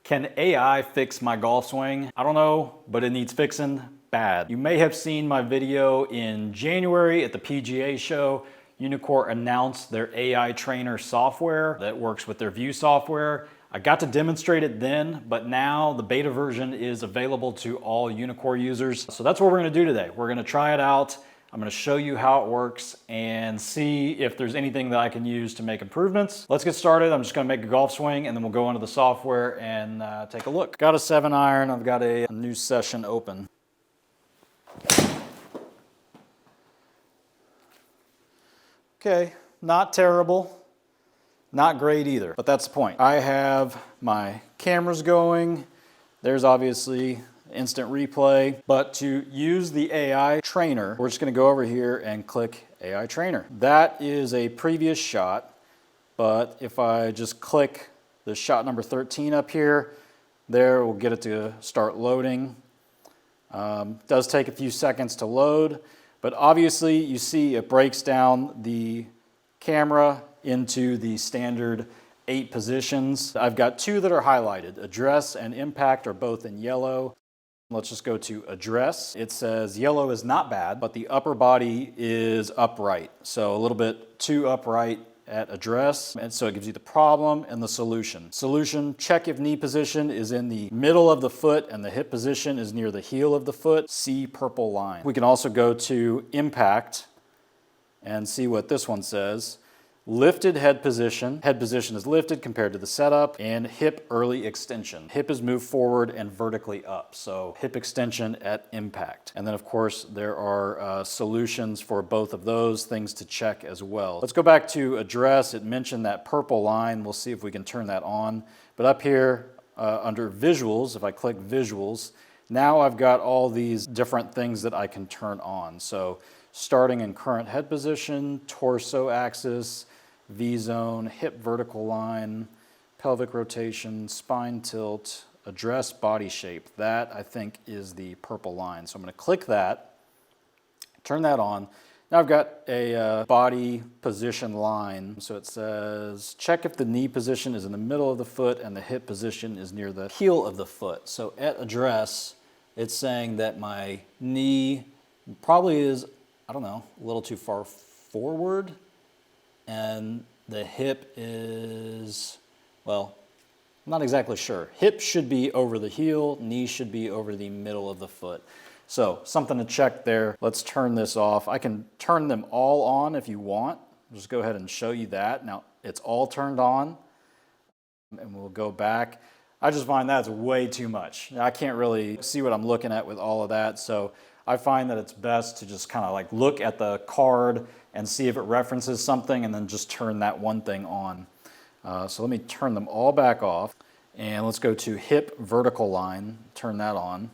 Can AI fix my golf swing? I don't know, but it needs fixing bad. You may have seen my video in January at the PGA show. Uneekor announced their AI trainer software that works with their view software. I got to demonstrate it then, but now the beta version is available to all Uneekor users. So that's what we're gonna do today. We're gonna try it out. I'm gonna show you how it works and see if there's anything that I can use to make improvements. Let's get started. I'm just gonna make a golf swing and then we'll go into the software and take a look. Got a 7-iron, I've got a new session open. Okay, not terrible. Not great either, but that's the point. I have my cameras going. There's obviously instant replay, but to use the AI trainer, we're just gonna go over here and click AI trainer. That is a previous shot, but if I just click the shot number 13 up here, there we'll get it to start loading. Does take a few seconds to load, but obviously you see it breaks down the camera into the standard 8 positions. I've got 2 that are highlighted. Address and impact are both in yellow. Let's just go to address. It says yellow is not bad, but the upper body is upright. So a little bit too upright at address. And so it gives you the problem and the solution. Solution, check if knee position is in the middle of the foot and the hip position is near the heel of the foot. See purple line. We can also go to impact and see what this one says. Lifted head position is lifted compared to the setup, and hip early extension. Hip is moved forward and vertically up, so hip extension at impact. And then of course there are solutions for both of those things to check as well. Let's go back to address. It mentioned that purple line. We'll see if we can turn that on. But up here under visuals, if I click visuals, now I've got all these different things that I can turn on. So starting in current head position, torso axis, V-zone, hip vertical line, pelvic rotation, spine tilt, address body shape. That, I think, is the purple line. So I'm going to click that, turn that on. Now I've got a body position line. So it says, check if the knee position is in the middle of the foot and the hip position is near the heel of the foot. So at address, it's saying that my knee probably is, I don't know, a little too far forward. And the hip is, well, I'm not exactly sure. Hip should be over the heel, knee should be over the middle of the foot. So something to check there. Let's turn this off. I can turn them all on if you want. I'll just go ahead and show you that. Now it's all turned on and we'll go back. I just find that's way too much. I can't really see what I'm looking at with all of that. So I find that it's best to just kind of like look at the card and see if it references something and then just turn that one thing on. So let me turn them all back off and let's go to hip vertical line, turn that on.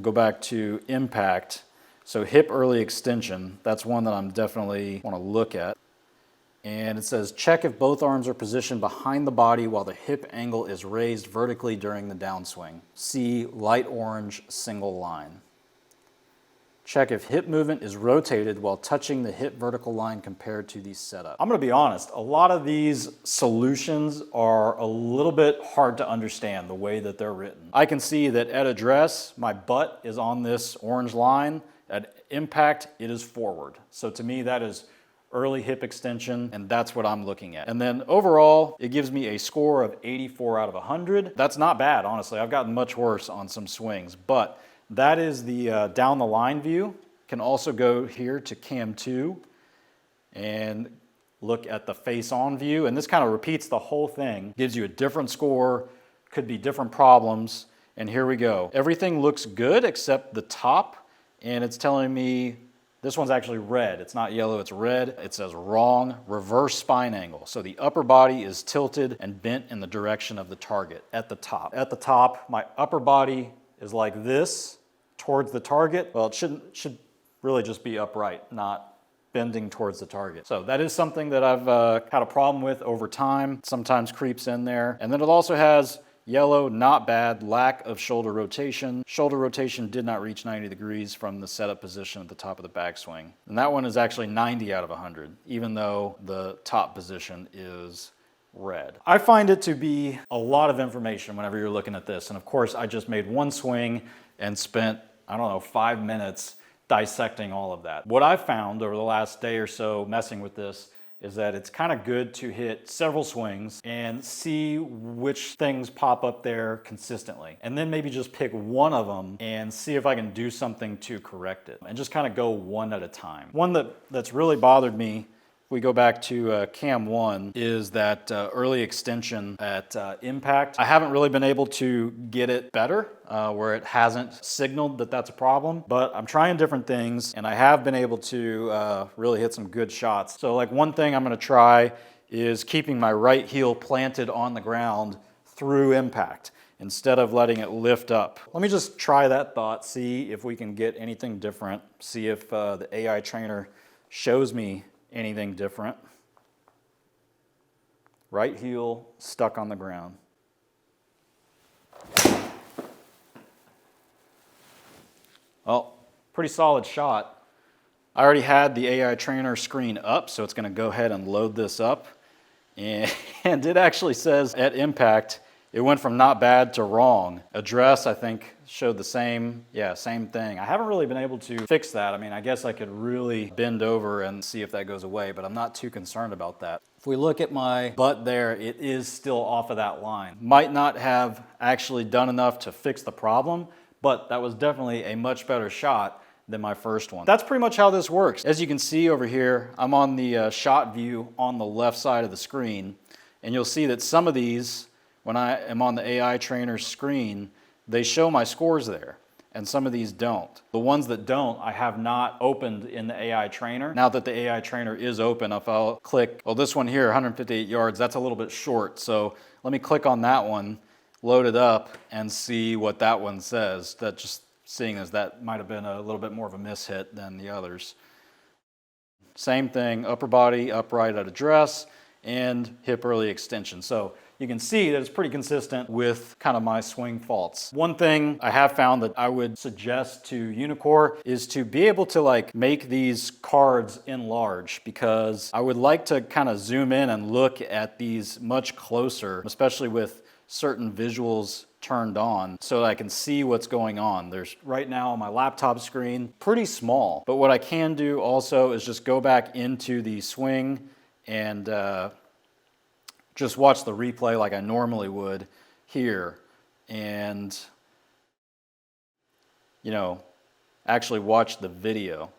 Go back to impact. So hip early extension, that's one that I'm definitely want to look at. And it says check if both arms are positioned behind the body while the hip angle is raised vertically during the downswing. See light orange single line. Check if hip movement is rotated while touching the hip vertical line compared to the setup. I'm gonna be honest, a lot of these solutions are a little bit hard to understand the way that they're written. I can see that at address, my butt is on this orange line. At impact, it is forward. So to me, that is early hip extension, and that's what I'm looking at. And then overall, it gives me a score of 84 out of 100. That's not bad, honestly. I've gotten much worse on some swings, but that is the down the line view. Can also go here to cam 2 and look at the face on view. And this kind of repeats the whole thing. Gives you a different score, could be different problems. And here we go. Everything looks good except the top. And it's telling me this one's actually red. It's not yellow, it's red. It says wrong, reverse spine angle. So the upper body is tilted and bent in the direction of the target at the top. At the top, my upper body is like this towards the target. Well, it should really just be upright, not bending towards the target. So that is something that I've had a problem with over time. Sometimes creeps in there. And then it also has yellow, not bad, lack of shoulder rotation. Shoulder rotation did not reach 90 degrees from the setup position at the top of the backswing. And that one is actually 90 out of 100, even though the top position is red. I find it to be a lot of information whenever you're looking at this. And of course, I just made one swing and spent, I don't know, 5 minutes dissecting all of that. What I've found over the last day or so messing with this is that it's kind of good to hit several swings and see which things pop up there consistently. And then maybe just pick one of them and see if I can do something to correct it. And just kind of go one at a time. One that's really bothered me, if we go back to cam 1, is that early extension at impact. I haven't really been able to get it better where it hasn't signaled that that's a problem, but I'm trying different things and I have been able to really hit some good shots. So like one thing I'm gonna try is keeping my right heel planted on the ground through impact instead of letting it lift up. Let me just try that thought, see if we can get anything different, see if the AI trainer shows me anything different. Right heel stuck on the ground. Well, pretty solid shot. I already had the AI trainer screen up, so it's going to go ahead and load this up. And it actually says at impact, it went from not bad to wrong. Address, I think, showed the same, same thing. I haven't really been able to fix that. I mean, I guess I could really bend over and see if that goes away, but I'm not too concerned about that. If we look at my butt there, it is still off of that line. Might not have actually done enough to fix the problem, but that was definitely a much better shot than my first one. That's pretty much how this works. As you can see over here, I'm on the shot view on the left side of the screen, and you'll see that some of these, when I am on the AI trainer's screen, they show my scores there, and some of these don't. The ones that don't, I have not opened in the AI trainer. Now that the AI trainer is open, if I'll click, well, this one here, 158 yards, that's a little bit short. So let me click on that one, load it up, and see what that one says. That just seeing as that might have been a little bit more of a mishit than the others. Same thing, upper body, upright at address, and hip early extension. So you can see that it's pretty consistent with kind of my swing faults. One thing I have found that I would suggest to Uneekor is to be able to like make these cards enlarge, because I would like to kind of zoom in and look at these much closer, especially with certain visuals turned on, so that I can see what's going on. There's right now on my laptop screen, pretty small, but what I can do also is just go back into the swing and just watch the replay like I normally would here, and actually watch the video.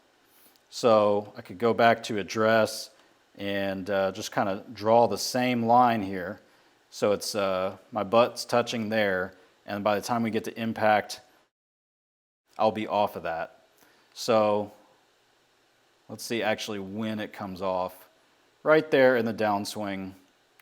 So I could go back to address and just kind of draw the same line here. So it's my butt's touching there, and by the time we get to impact, I'll be off of that. So let's see actually when it comes off. Right there in the downswing,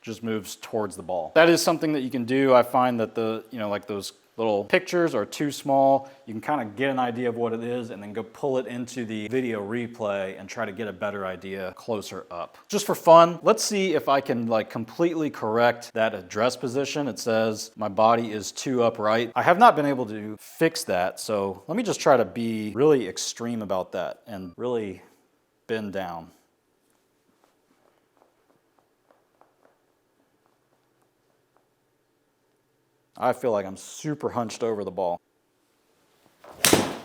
just moves towards the ball. That is something that you can do. I find that the, like those little pictures are too small. You can kind of get an idea of what it is and then go pull it into the video replay and try to get a better idea closer up. Just for fun, let's see if I can like completely correct that address position. It says my body is too upright. I have not been able to fix that, so let me just try to be really extreme about that and really bend down. I feel like I'm super hunched over the ball. That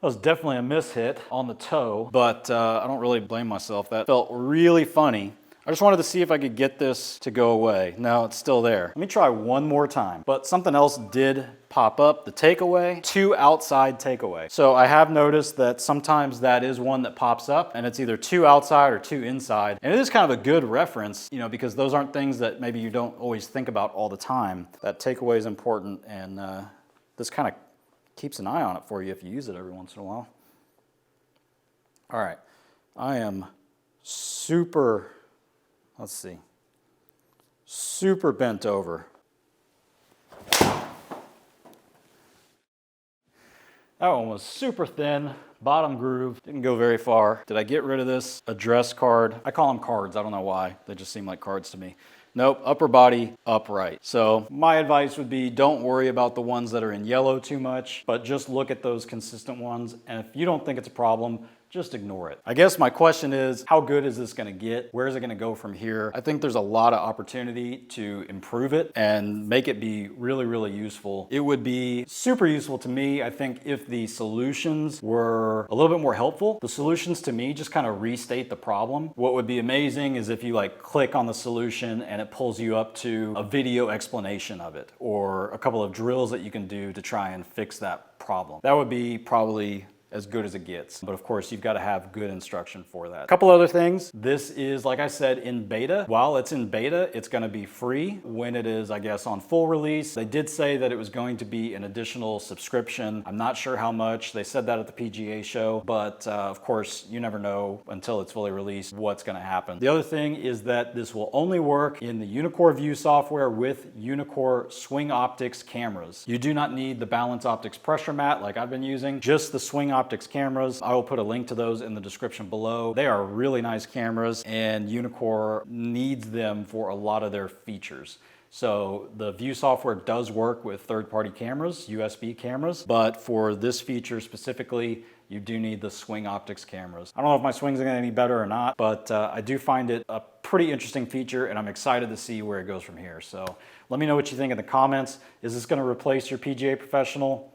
was definitely a mishit on the toe, but I don't really blame myself. That felt really funny. I just wanted to see if I could get this to go away. No, it's still there. Let me try one more time. But something else did pop up, the takeaway, two outside takeaway. So I have noticed that sometimes that is one that pops up, and it's either two outside or two inside. And it is kind of a good reference, because those aren't things that maybe you don't always think about all the time. That takeaway is important, and this kind of keeps an eye on it for you if you use it every once in a while. All right, I am super bent over. That one was super thin, bottom groove, didn't go very far. Did I get rid of this address card? I call them cards, I don't know why. They just seem like cards to me. Nope, upper body, upright. So my advice would be don't worry about the ones that are in yellow too much, but just look at those consistent ones. And if you don't think it's a problem, just ignore it. I guess my question is, how good is this gonna get? Where is it gonna go from here? I think there's a lot of opportunity to improve it and make it be really, really useful. It would be super useful to me, I think, if the solutions were a little bit more helpful. The solutions to me just kind of restate the problem. What would be amazing is if you like click on the solution and it pulls you up to a video explanation of it, or a couple of drills that you can do to try and fix that problem. That would be probably as good as it gets. But of course, you've got to have good instruction for that. A couple other things. This is, like I said, in beta. While it's in beta, it's going to be free. When it is, I guess, on full release, they did say that it was going to be an additional subscription. I'm not sure how much. They said that at the PGA show, but of course, you never know until it's fully released what's going to happen. The other thing is that this will only work in the Uneekor View software with Uneekor Swing Optics cameras. You do not need the Balance Optics pressure mat like I've been using, just the Swing Optics cameras. I will put a link to those in the description below. They are really nice cameras, and Uneekor needs them for a lot of their features. So the View software does work with third-party cameras, USB cameras, but for this feature specifically, you do need the Swing Optics cameras. I don't know if my swings are gonna get any better or not, but I do find it a pretty interesting feature, and I'm excited to see where it goes from here. So let me know what you think in the comments. Is this gonna replace your PGA Professional?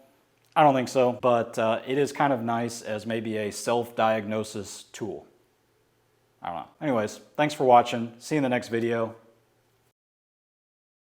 I don't think so, but it is kind of nice as maybe a self-diagnosis tool. I don't know. Anyways, thanks for watching. See you in the next video.